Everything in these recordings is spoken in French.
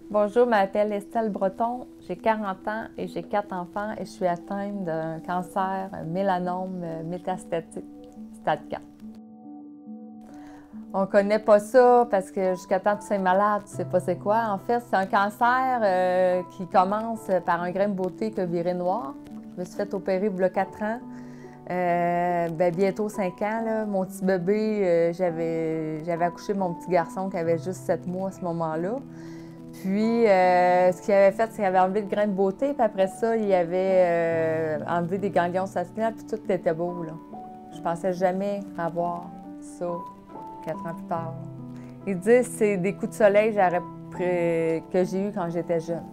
Bonjour, je m'appelle Estelle Breton, j'ai 40 ans et j'ai 4 enfants et je suis atteinte d'un cancer mélanome métastatique, stade 4. On ne connaît pas ça parce que jusqu'à temps que tu sois malade, tu ne sais pas c'est quoi. En fait, c'est un cancer qui commence par un grain de beauté qui a viré noir. Je me suis fait opérer il y a 4 ans. Bientôt 5 ans, là. Mon petit bébé, j'avais accouché mon petit garçon qui avait juste 7 mois à ce moment-là. Puis, ce qu'il avait fait, c'est qu'il avait enlevé le grain de beauté, puis après ça, il avait enlevé des ganglions sacrés, puis tout était beau, là. Je pensais jamais avoir ça 4 ans plus tard. Ils disent que c'est des coups de soleil que j'ai eu quand j'étais jeune.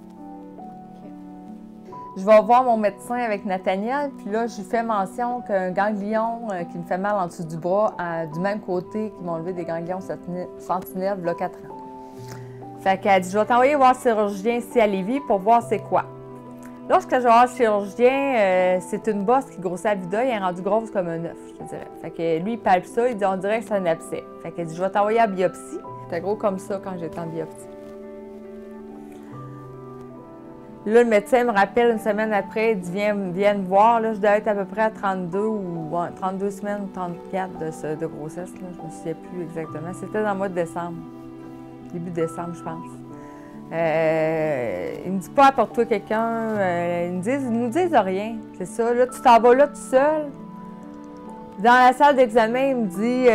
Je vais voir mon médecin avec Nathaniel, puis là, je lui fais mention qu'un ganglion qui me fait mal en dessous du bras, du même côté qui m'a enlevé des ganglions sentinelles, il y a 4 ans. Fait qu'elle dit, je vais t'envoyer voir le chirurgien ici à Lévis pour voir c'est quoi. Lorsque je vais voir le chirurgien, c'est une bosse qui grossit à vue d'œil, elle est rendue grosse comme un œuf, je te dirais. Fait que lui, il palpe ça, il dit, on dirait que c'est un abcès. Fait qu'elle dit, je vais t'envoyer à la biopsie. C'était gros comme ça quand j'étais en biopsie. Là, le médecin me rappelle une semaine après, il dit, viens me voir. Là, je devais être à peu près à 32 ou 32 semaines ou 34 de grossesse. Là. Je ne me souviens plus exactement. C'était dans le mois de décembre. Début décembre, je pense. Il me dit pas apporte-toi quelqu'un. Ils nous disent rien. C'est ça. Là, tu t'en vas là tout seul. Dans la salle d'examen, il me dit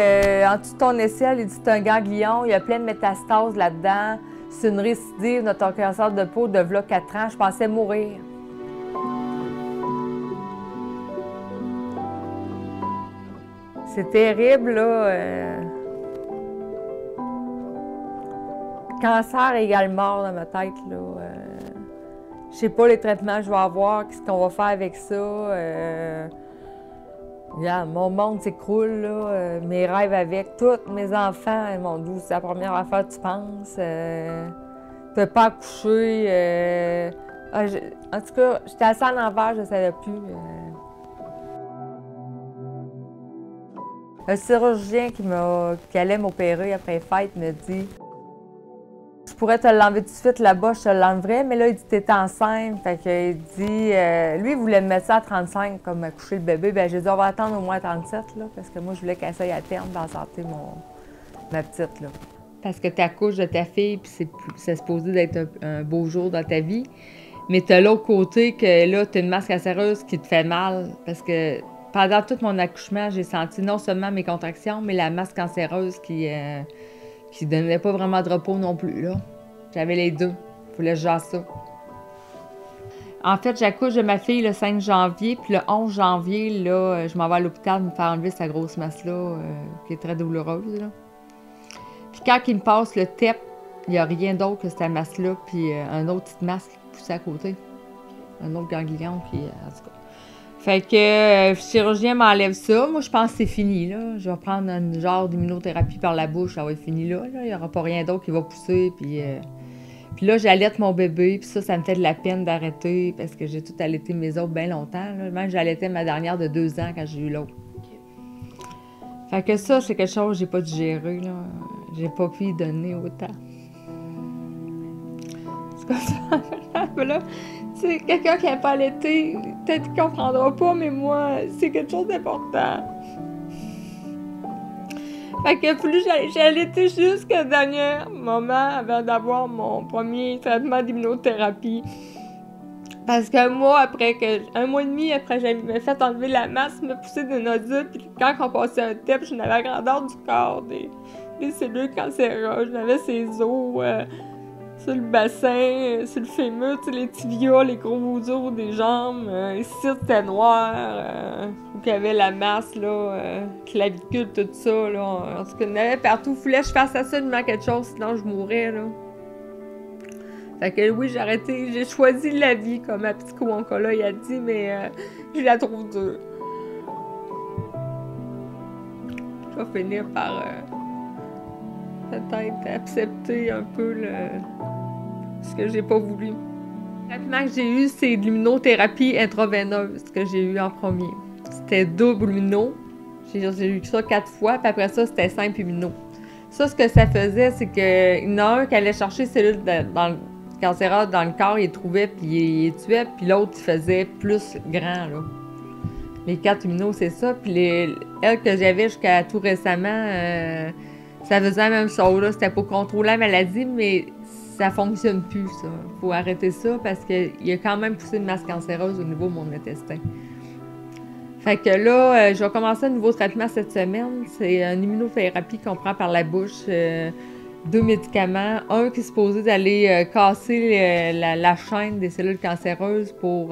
en dessous de ton aisselle, il dit c'est un ganglion, il y a plein de métastases là-dedans. C'est une récidive de ton cancer de peau de v'là 4 ans. Je pensais mourir. C'est terrible, là. Cancer égale mort dans ma tête, là. Je sais pas les traitements que je vais avoir, qu'est-ce qu'on va faire avec ça. Regarde, mon monde s'écroule, là. Mes rêves avec, tous mes enfants, mon Dieu, c'est la première affaire que tu penses. Tu peux pas accoucher. En tout cas, j'étais assez en envers, je ne savais plus. Le chirurgien qui allait m'opérer après les fêtes me dit je pourrais te l'enlever tout de suite là-bas, je te l'enlèverais, mais là, il dit t'es enceinte. Fait qu'il dit, lui, il voulait me mettre ça à 35, comme accoucher le bébé. Bien, j'ai dit, on va attendre au moins 37, là, parce que moi, je voulais qu'elle soit à terme dans la santé, ma petite, là. Parce que tu accouches de ta fille, puis c'est supposé d'être un beau jour dans ta vie. Mais tu as l'autre côté que là, tu as une masse cancéreuse qui te fait mal. Parce que pendant tout mon accouchement, j'ai senti non seulement mes contractions, mais la masse cancéreuse qui donnait pas vraiment de repos non plus, là. J'avais les deux. Il fallait que je gère ça. En fait, j'accouche de ma fille le 5 janvier, puis le 11 janvier, là, je m'en vais à l'hôpital me faire enlever cette grosse masse-là, qui est très douloureuse, là. Puis quand il me passe le TEP, il n'y a rien d'autre que cette masse-là, puis un autre petite masse qui poussait à côté. Un autre ganglion, puis en tout cas. Fait que le chirurgien m'enlève ça. Moi, je pense que c'est fini, là. Je vais prendre un genre d'immunothérapie par la bouche, ça va être fini là. Il n'y aura pas rien d'autre qui va pousser, puis là, j'allaite mon bébé, puis ça me fait de la peine d'arrêter, parce que j'ai tout allaité mes autres bien longtemps, là. Même j'allaitais ma dernière de 2 ans quand j'ai eu l'autre. Fait que ça, c'est quelque chose que j'ai pas digéré, là. J'ai pas pu y donner autant. C'est comme ça. Là, tu sais, quelqu'un qui n'a pas allaité, peut-être qu'il comprendra pas, mais moi, c'est quelque chose d'important. Fait que plus j'ai allaité jusqu'au dernier moment avant d'avoir mon premier traitement d'immunothérapie. Parce qu'un mois et demi après, j'avais fait enlever la masse, me pousser des nodules, puis quand on passait un TEP, je n'avais la grandeur du corps des cellules cancéreuses, j'avais ces os sur le bassin, sur le fémur, les tibias, les gros os des jambes, ici c'était noir, où il y avait la masse, là, clavicule, tout ça, là. En tout cas, il y en avait partout, il fallait que je fasse absolument quelque chose, sinon je mourrais, là. Fait que oui, j'ai choisi la vie, comme ma petite co-oncologue a dit, mais je la trouve dure. Je vais finir par peut-être accepter un peu ce que j'ai pas voulu. Le traitement que j'ai eu, c'est de l'immunothérapie intraveineuse que j'ai eu en premier. C'était double immuno. J'ai eu ça 4 fois, puis après ça, c'était simple immuno. Ça, ce que ça faisait, c'est qu'il y en a un qui allait chercher les cellules cancéreux dans le corps, il les trouvait, puis il les tuait, puis l'autre, il faisait plus grand, là. Les 4 luminaux, c'est ça. Puis elles que j'avais jusqu'à tout récemment, ça faisait la même chose, là. C'était pour contrôler la maladie, mais ça fonctionne plus, ça. Faut arrêter ça, parce qu'il y a quand même poussé une masse cancéreuse au niveau de mon intestin. Fait que là, je vais commencer un nouveau traitement cette semaine. C'est une immunothérapie qu'on prend par la bouche. 2 médicaments. Un qui est supposé d'aller casser la chaîne des cellules cancéreuses pour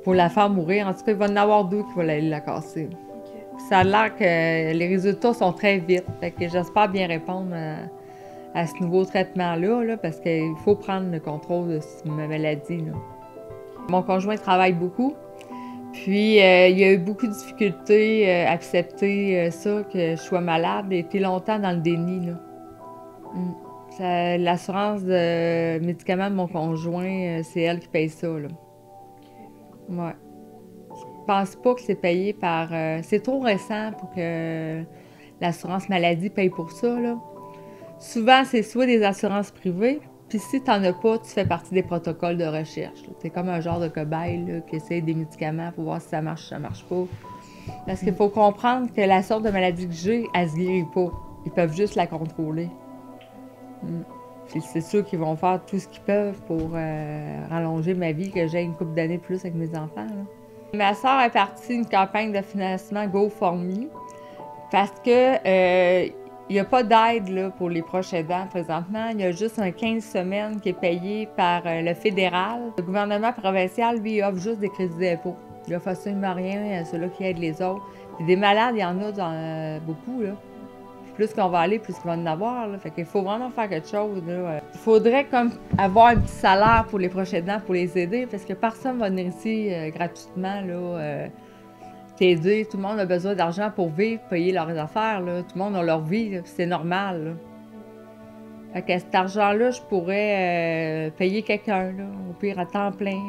la faire mourir. En tout cas, il va y en avoir 2 qui vont aller la casser. Okay. Ça a l'air que les résultats sont très vite. Fait que j'espère bien répondre à ce nouveau traitement-là, là, parce qu'il faut prendre le contrôle de ma maladie, là. Mon conjoint travaille beaucoup. Puis, il y a eu beaucoup de difficultés à accepter ça, que je sois malade. Il a été longtemps dans le déni, là. L'assurance de médicaments de mon conjoint, c'est elle qui paye ça, là. Ouais. Je pense pas que c'est payé par... c'est trop récent pour que l'assurance maladie paye pour ça, là. Souvent, c'est soit des assurances privées, puis si t'en as pas, tu fais partie des protocoles de recherche. T'es comme un genre de cobaye là, qui essaie des médicaments pour voir si ça marche ou ça marche pas. Parce qu'il faut comprendre que la sorte de maladie que j'ai, elle se guérit pas. Ils peuvent juste la contrôler. Puis c'est sûr qu'ils vont faire tout ce qu'ils peuvent pour rallonger ma vie, que j'ai une couple d'années plus avec mes enfants, là. Ma soeur est partie d'une campagne de financement GoFundMe parce que il n'y a pas d'aide là, pour les proches aidants présentement. Il y a juste un 15 semaines qui est payé par le fédéral. Le gouvernement provincial, lui, il offre juste des crédits d'impôt. Il offre absolument rien à ceux-là qui aident les autres. Puis des malades, il y en a beaucoup, là. Plus qu'on va aller, plus qu'on va en avoir, là. Fait qu'il faut vraiment faire quelque chose, là. Il faudrait comme avoir un petit salaire pour les proches aidants pour les aider, parce que personne ne va venir ici gratuitement, là. T'aider. Tout le monde a besoin d'argent pour vivre, payer leurs affaires, là. Tout le monde a leur vie, c'est normal, là. Fait que cet argent-là, je pourrais payer quelqu'un, là, au pire à temps plein,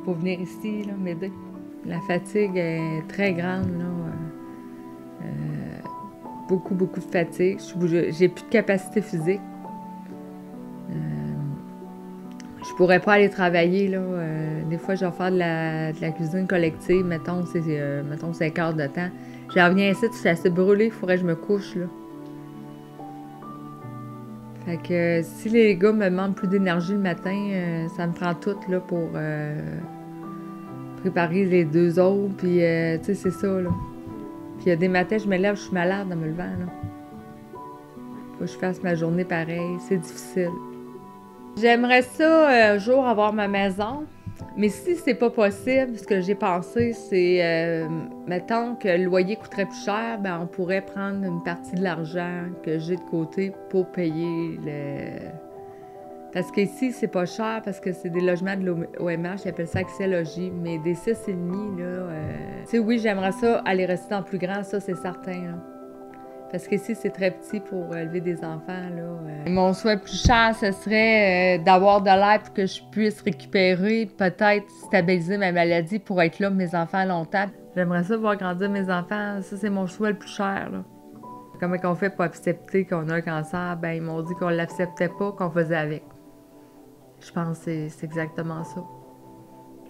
pour venir ici, là, m'aider. La fatigue est très grande, là. Beaucoup de fatigue. J'ai plus de capacité physique. Je pourrais pas aller travailler, là. Des fois, je vais faire de la cuisine collective, mettons, c'est 5 heures de temps. Je reviens ici, je suis assez brûlée, il faudrait que je me couche, là. Fait que si les gars me demandent plus d'énergie le matin, ça me prend tout, là, pour préparer les 2 autres, puis, tu sais, c'est ça, là. Puis il y a des matins, je me lève, je suis malade en me levant, là. Faut que je fasse ma journée pareil, c'est difficile. J'aimerais ça un jour avoir ma maison, mais si c'est pas possible, ce que j'ai pensé, c'est, mettons que le loyer coûterait plus cher, ben on pourrait prendre une partie de l'argent que j'ai de côté pour payer le... Parce qu'ici, c'est pas cher, parce que c'est des logements de l'OMH, ils appellent ça accès logis, mais des 6,5, là... Tu sais, oui, j'aimerais ça aller rester en plus grand, ça, c'est certain, là. Parce qu'ici, c'est très petit pour élever des enfants, là. Mon souhait plus cher, ce serait d'avoir de l'air pour que je puisse récupérer, peut-être stabiliser ma maladie pour être là pour mes enfants longtemps. J'aimerais ça voir grandir mes enfants, ça, c'est mon souhait le plus cher, là. Comment on fait pour accepter qu'on a un cancer? Ben, ils m'ont dit qu'on l'acceptait pas, qu'on faisait avec. Je pense que c'est exactement ça.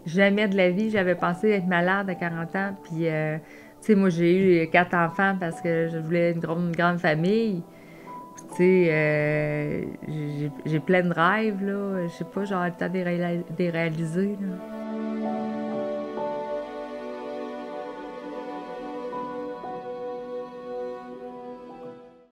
Jamais de la vie, j'avais pensé être malade à 40 ans, puis... Tu sais, moi, j'ai eu 4 enfants parce que je voulais une grande famille. Puis, tu sais, j'ai plein de rêves, là. Je sais pas, j'aurai le temps de les réaliser, là.